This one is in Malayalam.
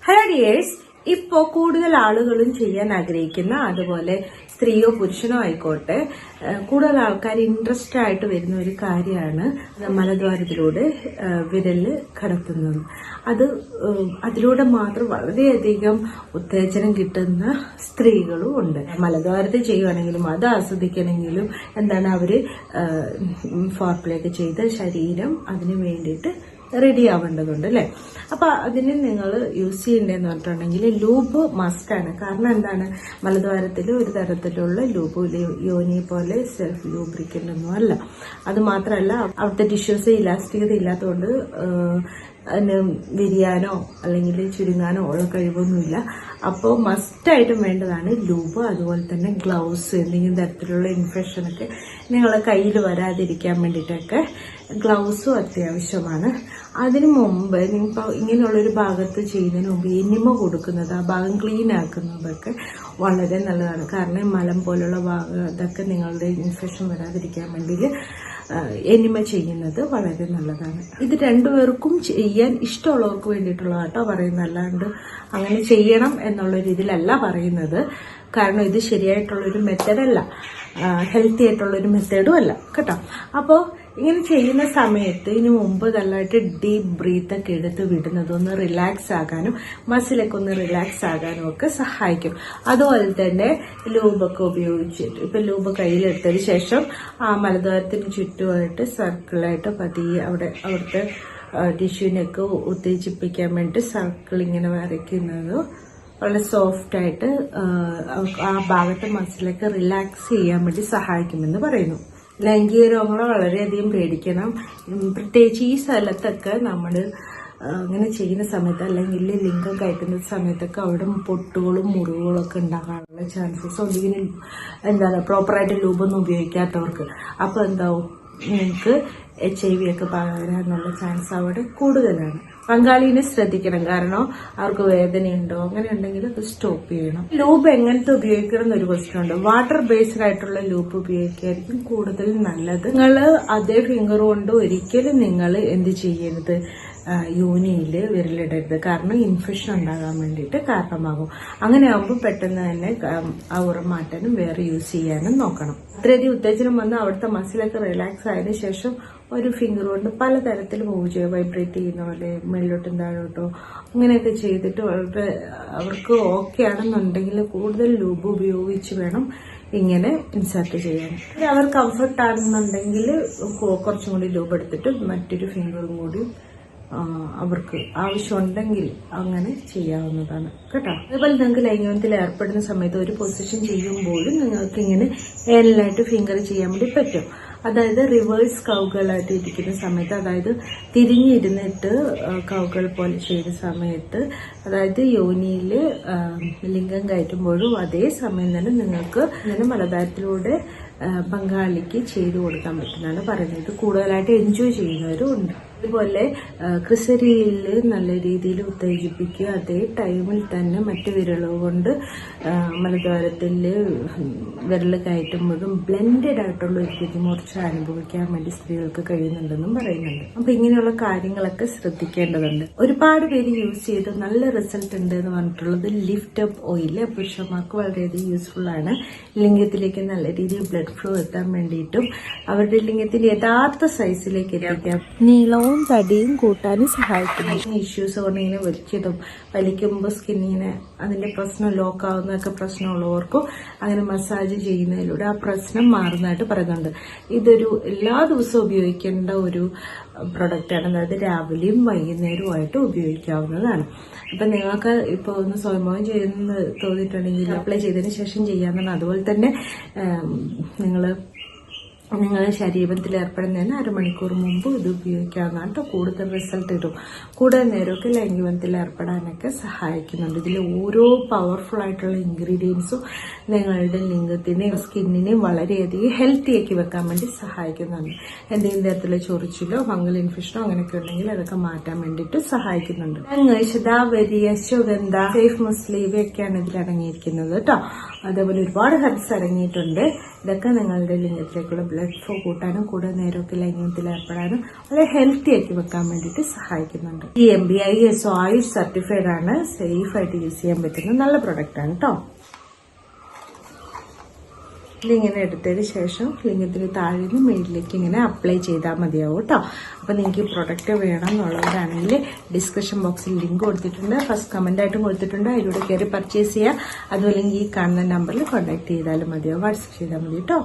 ഹലോ ഡിയേഴ്സ്, ഇപ്പോ കൂടുതൽ ആളുകളും ചെയ്യാൻ ആഗ്രഹിക്കുന്ന, അതുപോലെ സ്ത്രീയോ പുരുഷനോ ആയിക്കോട്ടെ, കൂടുതൽ ആൾക്കാർ ഇൻട്രസ്റ്റ് ആയിട്ട് വരുന്ന ഒരു കാര്യമാണ് മലദ്വാരത്തിലൂടെ വിരല് കടത്തുന്നത്. അതിലൂടെ മാത്രം വളരെയധികം ഉത്തേജനം കിട്ടുന്ന സ്ത്രീകളും ഉണ്ട്. മലദ്വാരത്തിൽ ചെയ്യുവാണെങ്കിലും അത് ആസ്വദിക്കണമെങ്കിലും അവര് ഫോർപ്ലേക്ക് ചെയ്ത് ശരീരം അതിനു വേണ്ടിയിട്ട് റെഡി ആവേണ്ടതുണ്ട് അല്ലെ. അപ്പൊ അതിന് നിങ്ങൾ യൂസ് ചെയ്യേണ്ടതെന്ന് പറഞ്ഞിട്ടുണ്ടെങ്കിൽ ലൂബ് മസ്റ്റാണ്. കാരണം മലദ്വാരത്തിൽ ഒരു തരത്തിലുള്ള ലൂബ് യോനി പോലെ സെൽഫ് ലൂബ്രിക്കന്റ് ഒന്നും അല്ല. അത് മാത്രമല്ല, അവിടുത്തെ ടിഷ്യൂസ് ഇലാസ്റ്റികത ഇല്ലാത്തതുകൊണ്ട് അതിന് വിരിയാനോ അല്ലെങ്കിൽ ചുരുങ്ങാനോ ഉള്ള കഴിവൊന്നുമില്ല. അപ്പോൾ മസ്റ്റായിട്ടും വേണ്ടതാണ് ലൂബ്. അതുപോലെ തന്നെ ഗ്ലൗസ്, എന്തെങ്കിലും തരത്തിലുള്ള ഇൻഫെക്ഷനൊക്കെ നിങ്ങളെ കയ്യിൽ വരാതിരിക്കാൻ വേണ്ടിയിട്ടൊക്കെ ഗ്ലൗസും അത്യാവശ്യമാണ്. അതിനു മുമ്പ് ഇപ്പോൾ ഇങ്ങനെയുള്ളൊരു ഭാഗത്ത് ചെയ്യുന്നതിന് മുമ്പ് എനിമ കൊടുക്കുന്നത്, ആ ഭാഗം ക്ലീൻ ആക്കുന്നതൊക്കെ വളരെ നല്ലതാണ്. കാരണം മലം പോലുള്ള ഭാഗം ഇതൊക്കെ നിങ്ങളുടെ ഇൻഫെക്ഷൻ വരാതിരിക്കാൻ വേണ്ടി എനിമ ചെയ്യുന്നത് വളരെ നല്ലതാണ്. ഇത് രണ്ടുപേർക്കും ചെയ്യാൻ ഇഷ്ടമുള്ളവർക്ക് വേണ്ടിയിട്ടുള്ളതാട്ടോ പറയുന്നത്, അല്ലാണ്ട് അങ്ങനെ ചെയ്യണം എന്നുള്ള രീതിയിലല്ല പറയുന്നത്. കാരണം ഇത് ശരിയായിട്ടുള്ളൊരു മെത്തേഡല്ല, ഹെൽത്തി ആയിട്ടുള്ളൊരു മെത്തേഡും അല്ല കേട്ടോ. അപ്പോൾ ഇങ്ങനെ ചെയ്യുന്ന സമയത്ത് ഇതിനു മുമ്പ് നല്ലതായിട്ട് ഡീപ്പ് ബ്രീത്ത് ഒക്കെ എടുത്ത് വിടുന്നത് ഒന്ന് റിലാക്സ് ആകാനും മസിലൊക്കെ ഒന്ന് റിലാക്സ് ആകാനും ഒക്കെ സഹായിക്കും. അതുപോലെ തന്നെ ലൂബൊക്കെ ഉപയോഗിച്ചിട്ട് ഇപ്പൊ ലൂബ് കയ്യിലെടുത്തതിന് ശേഷം ആ മലദ്വാരത്തിന് ചുറ്റുമായിട്ട് സർക്കിളായിട്ട് പതിയെ അവിടുത്തെ ടിഷ്യൂനൊക്കെ ഉത്തേജിപ്പിക്കാൻ വേണ്ടി സർക്കിൾ ഇങ്ങനെ വരയ്ക്കുന്നത് വളരെ സോഫ്റ്റ് ആയിട്ട് ആ ഭാഗത്തെ മസിലൊക്കെ റിലാക്സ് ചെയ്യാൻ വേണ്ടി സഹായിക്കുമെന്ന് പറയുന്നു. ലൈംഗിക രോഗങ്ങളെ വളരെയധികം പേടിക്കണം. പ്രത്യേകിച്ച് ഈ സ്ഥലത്തൊക്കെ നമ്മൾ അങ്ങനെ ചെയ്യുന്ന സമയത്ത് അല്ലെങ്കിൽ ലിംഗം കയറ്റുന്ന സമയത്തൊക്കെ അവിടെ പൊട്ടുകളും മുറിവുകളും ഒക്കെ ഉണ്ടാകാനുള്ള ചാൻസസ് ഉണ്ട്. ഇതിന് പ്രോപ്പറായിട്ട് ലൂബൊന്നും ഉപയോഗിക്കാത്തവർക്ക്. അപ്പൊ നിങ്ങൾക്ക് HIV ഒക്കെ പകരാനുള്ള ചാൻസ് അവിടെ കൂടുതലാണ്. പങ്കാളിനെ ശ്രദ്ധിക്കണം. കാരണം അവർക്ക് വേദനയുണ്ടോ അങ്ങനെ ഉണ്ടെങ്കിൽ അത് സ്റ്റോപ്പ് ചെയ്യണം. ലൂബ് എങ്ങനത്തെ ഉപയോഗിക്കണം എന്നൊരു ക്വസ്റ്റ്യൻ ഉണ്ട്. വാട്ടർ ബേസ്ഡ് ആയിട്ടുള്ള ലൂബ് ഉപയോഗിക്കായിരിക്കും കൂടുതൽ നല്ലത്. നിങ്ങൾ അതേ ഫിംഗർ കൊണ്ട് ഒരിക്കലും നിങ്ങൾ എന്ത് ചെയ്യരുത്, യോനിയിൽ വിരലിടരുത്. കാരണം ഇൻഫെക്ഷൻ ഉണ്ടാകാൻ വേണ്ടിയിട്ട് കാരണമാകും. അങ്ങനെ ആകുമ്പോൾ പെട്ടെന്ന് തന്നെ ആ ഉറം മാറ്റാനും വേറെ യൂസ് ചെയ്യാനും നോക്കണം. അത്രയധികം ഉത്തേജനം വന്ന് അവിടുത്തെ മസിലൊക്കെ റിലാക്സ് ആയതിനു ശേഷം ഒരു ഫിംഗർ കൊണ്ട് പലതരത്തിൽ മൂവ് ചെയ്യുക, വൈബ്രേറ്റ് ചെയ്യുന്ന പോലെ മേളിലോട്ടും താഴോട്ടോ അങ്ങനെയൊക്കെ ചെയ്തിട്ട് വളരെ അവർക്ക് ഓക്കെ ആണെന്നുണ്ടെങ്കിൽ കൂടുതൽ ലൂബ് ഉപയോഗിച്ച് വേണം ഇങ്ങനെ ഇൻസേർട്ട് ചെയ്യാൻ. അവർ കംഫർട്ട് ആണെന്നുണ്ടെങ്കിൽ കുറച്ചും കൂടി ലൂബ് എടുത്തിട്ട് മറ്റൊരു ഫിംഗറും കൂടി അവർക്ക് ആവശ്യമുണ്ടെങ്കിൽ അങ്ങനെ ചെയ്യാവുന്നതാണ് കേട്ടോ. അതുപോലെ നിങ്ങൾക്ക് ലൈംഗികത്തിൽ ഏർപ്പെടുന്ന സമയത്ത് ഒരു പൊസിഷൻ ചെയ്യുമ്പോഴും നിങ്ങൾക്ക് ഇങ്ങനെ ഏനലായിട്ട് ഫിംഗർ ചെയ്യാൻ വേണ്ടി പറ്റും. അതായത് റിവേഴ്സ് കൗകളായിട്ട് ഇരിക്കുന്ന സമയത്ത്, അതായത് തിരിഞ്ഞിരുന്നിട്ട് കൗകൾ പോലെ ചെയ്യുന്ന സമയത്ത്, അതായത് യോനിയിൽ ലിംഗം കയറ്റുമ്പോഴും അതേ സമയം തന്നെ നിങ്ങൾക്ക് ഇങ്ങനെ മലദ്വാരത്തിലൂടെ പങ്കാളിക്ക് ചെയ്തു കൊടുക്കാൻ പറ്റുന്നതാണ് പറയുന്നത്. ഇത് കൂടുതലായിട്ട് എൻജോയ് ചെയ്യുന്നവരും ഉണ്ട്. അതുപോലെ ക്രിസരിയിൽ നല്ല രീതിയിൽ ഉത്തേജിപ്പിക്കുക. അതേ ടൈമിൽ തന്നെ മറ്റു വിരലുകൾ കൊണ്ട് മലദ്വാരത്തിൽ വിരൽ കയറ്റുമ്പോഴും ബ്ലെൻഡഡ് ആയിട്ടുള്ള ഒരു ബുദ്ധിമുട്ട് അനുഭവിക്കാൻ വേണ്ടി സ്ത്രീകൾക്ക് കഴിയുന്നുണ്ടെന്നും പറയുന്നുണ്ട്. അപ്പൊ ഇങ്ങനെയുള്ള കാര്യങ്ങളൊക്കെ ശ്രദ്ധിക്കേണ്ടതുണ്ട്. ഒരുപാട് പേര് യൂസ് ചെയ്ത് നല്ല റിസൾട്ട് ഉണ്ട് എന്ന് പറഞ്ഞിട്ടുള്ളത് ലിഫ്റ്റ് അപ്പ് ഓയിൽ പുരുഷന്മാർക്ക് വളരെയധികം യൂസ്ഫുൾ ആണ്. ലിംഗത്തിലേക്ക് നല്ല രീതിയിൽ ബ്ലഡ് ഫ്ലോ എത്താൻ വേണ്ടിയിട്ടും അവരുടെ ലിംഗത്തിന്റെ യഥാർത്ഥ സൈസിലേക്ക് എത്തിക്കാം. നീളവും തടിയും കൂട്ടാനും സഹായിക്കുന്നു. ഇഷ്യൂസ് കൊണ്ട് ഇങ്ങനെ വലിക്കുമ്പോൾ സ്കിന്നിങ്ങനെ അതിന്റെ പ്രശ്നം ലോക്ക് ആവുന്നതൊക്കെ പ്രശ്നമുള്ളവർക്കും അങ്ങനെ മസാജ് ചെയ്യുന്നതിലൂടെ ആ പ്രശ്നം മാറുന്നതായിട്ട് പറയുന്നുണ്ട്. ഇതൊരു എല്ലാ ദിവസവും ഉപയോഗിക്കേണ്ട ഒരു പ്രൊഡക്റ്റാണ്. അതായത് രാവിലെയും വൈകുന്നേരവുമായിട്ട് ഉപയോഗിക്കാവുന്നതാണ്. അപ്പൊ നിങ്ങൾക്ക് ഇപ്പോൾ ഒന്ന് സ്വയംഭോഗം ചെയ്യുന്ന തോന്നിയിട്ടുണ്ടെങ്കിൽ അപ്ലൈ ചെയ്തതിന് ശേഷം ചെയ്യാവുന്നതാണ്. അതുപോലെ തന്നെ നിങ്ങളുടെ ശരീരത്തിൽ ഏർപ്പെടുന്നതിന് അരമണിക്കൂർ മുമ്പ് ഇത് ഉപയോഗിക്കാവുന്നതാണ്. കൂടുതൽ റിസൾട്ട് കിട്ടും. കൂടുതൽ നേരമൊക്കെ ലൈംഗികത്തിൽ ഏർപ്പെടാനൊക്കെ സഹായിക്കുന്നുണ്ട്. ഇതിൽ ഓരോ പവർഫുൾ ആയിട്ടുള്ള ഇൻഗ്രീഡിയൻസും നിങ്ങളുടെ ലിംഗത്തിനെയും സ്കിന്നിനെയും വളരെയധികം ഹെൽത്തി ആക്കി വെക്കാൻ വേണ്ടി സഹായിക്കുന്നുണ്ട്. എന്തെങ്കിലും തരത്തിലുള്ള ചൊറിച്ചിലോ ഫംഗൽ ഇൻഫെക്ഷനോ അങ്ങനെയൊക്കെ ഉണ്ടെങ്കിൽ അതൊക്കെ മാറ്റാൻ വേണ്ടിയിട്ട് സഹായിക്കുന്നുണ്ട്. ശതാവരി, അശ്വഗന്ധ, സേഫ് മുസ്ലി ഇവയൊക്കെയാണ് ഇതിൽ അടങ്ങിയിരിക്കുന്നത് കേട്ടോ. അതേപോലെ ഒരുപാട് ഹെർബ്സ് അടങ്ങിയിട്ടുണ്ട്. ഇതൊക്കെ നിങ്ങളുടെ ലിംഗത്തിലേക്കുള്ള ബ്ലഡ് ഫ്ലോ കൂട്ടാനും കൂടുതൽ നേരമൊക്കെ ലൈംഗികത്തിൽ ഏർപ്പെടാനും വളരെ ഹെൽത്തി ആക്കി വെക്കാൻ വേണ്ടിയിട്ട് സഹായിക്കുന്നുണ്ട്. ഈ MBISO ആയുഷ് സർട്ടിഫൈഡ് ആണ്, സേഫ് ആയിട്ട് യൂസ് ചെയ്യാൻ പറ്റുന്ന നല്ല പ്രൊഡക്റ്റ് ആണ് കേട്ടോ. ഇതിങ്ങനെ എടുത്തതിന് ശേഷം ലിംഗത്തിന് താഴെ നിന്ന് മേളിലേക്ക് ഇങ്ങനെ അപ്ലൈ ചെയ്താൽ മതിയാവും കേട്ടോ. അപ്പോൾ നിങ്ങൾക്ക് ഈ പ്രൊഡക്റ്റ് വേണം എന്നുള്ളവരാണെങ്കിൽ ഡിസ്ക്രിപ്ഷൻ ബോക്സിൽ ലിങ്ക് കൊടുത്തിട്ടുണ്ട്, ഫസ്റ്റ് കമന്റ് ആയിട്ടും കൊടുത്തിട്ടുണ്ട്. അതിലൂടെ കയറി പർച്ചേസ് ചെയ്യുക. അതുമല്ലെങ്കിൽ ഈ കാണുന്ന നമ്പറിൽ കോൺടാക്ട് ചെയ്താലും മതിയാവും, വാട്സ്ആപ്പ് ചെയ്താൽ മതി കേട്ടോ.